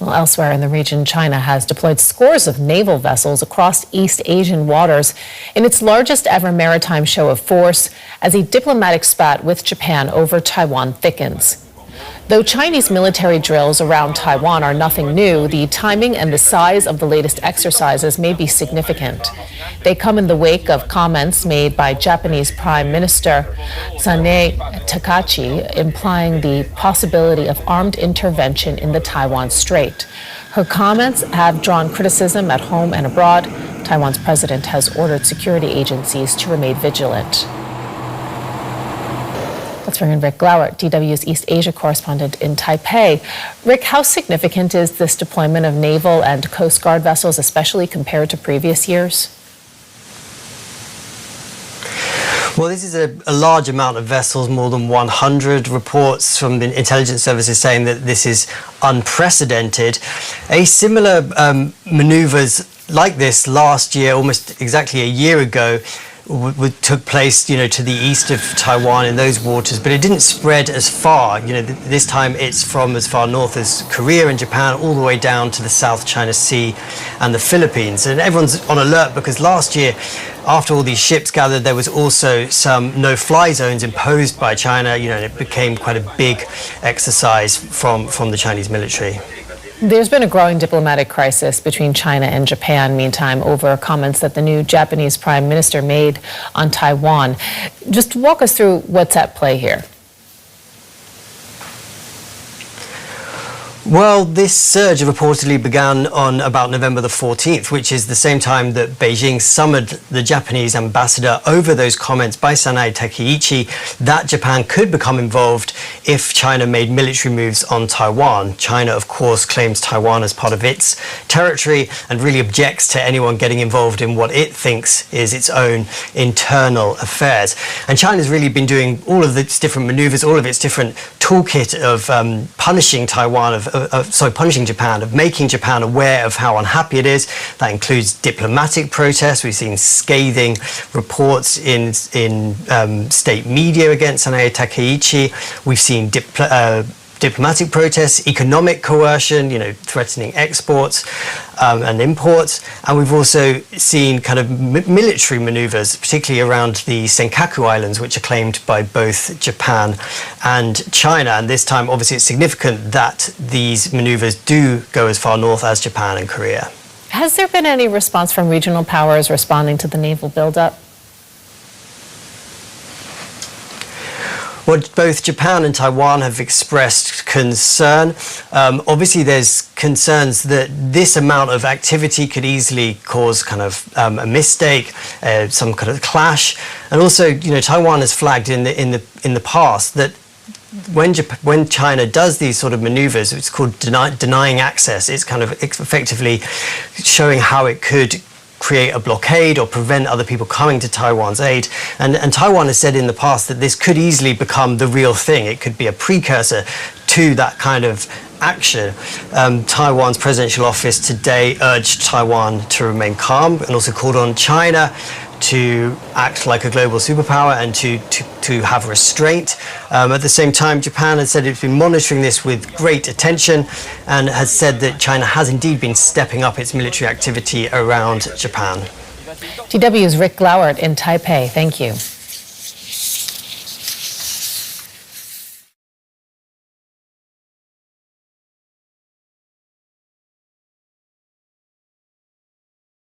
Well, elsewhere in the region, China has deployed scores of naval vessels across East Asian waters in its largest ever maritime show of force as a diplomatic spat with Japan over Taiwan thickens. Though Chinese military drills around Taiwan are nothing new, the timing and the size of the latest exercises may be significant. They come in the wake of comments made by Japanese Prime Minister Sanae Takaichi implying the possibility of armed intervention in the Taiwan Strait. Her comments have drawn criticism at home and abroad. Taiwan's president has ordered security agencies to remain vigilant. Let's bring in Rick Glauert, DW's East Asia correspondent in Taipei. Rick, how significant is this deployment of naval and Coast Guard vessels, especially compared to previous years? Well, this is a large amount of vessels, more than 100 reports from the intelligence services saying that this is unprecedented. A similar maneuvers like this last year, almost exactly a year ago, took place, to the east of Taiwan in those waters, but it didn't spread as far. This time it's from as far north as Korea and Japan all the way down to the South China Sea and the Philippines. And everyone's on alert because last year, after all these ships gathered, there was also some no-fly zones imposed by China, and it became quite a big exercise from the Chinese military. There's been a growing diplomatic crisis between China and Japan, meantime, over comments that the new Japanese Prime Minister made on Taiwan. Just walk us through what's at play here. Well, this surge reportedly began on about November the 14th, which is the same time that Beijing summoned the Japanese ambassador over those comments by Sanae Takaichi that Japan could become involved if China made military moves on Taiwan. China, of course, claims Taiwan as part of its territory and really objects to anyone getting involved in what it thinks is its own internal affairs. And China's really been doing all of its different maneuvers, all of its different toolkit of punishing Taiwan, punishing Japan, of making Japan aware of how unhappy it is. That includes diplomatic protests. We've seen scathing reports in state media against Sanae Takaichi. We've seen diplomatic protests, economic coercion, threatening exports and imports. And we've also seen kind of military maneuvers, particularly around the Senkaku Islands, which are claimed by both Japan and China. And this time, obviously, it's significant that these maneuvers do go as far north as Japan and Korea. Has there been any response from regional powers responding to the naval buildup? Well, both Japan and Taiwan have expressed concern. Obviously, there's concerns that this amount of activity could easily cause kind of a mistake, some kind of clash. And also, Taiwan has flagged in the past that when China does these sort of maneuvers, it's called denying access. It's kind of effectively showing how it could create a blockade or prevent other people coming to Taiwan's aid. And Taiwan has said in the past that this could easily become the real thing. It could be a precursor to that kind of action. Taiwan's presidential office today urged Taiwan to remain calm and also called on China to act like a global superpower and to have restraint. At the same time, Japan has said it's been monitoring this with great attention and has said that China has indeed been stepping up its military activity around Japan. DW's Rick Glauert in Taipei. Thank you.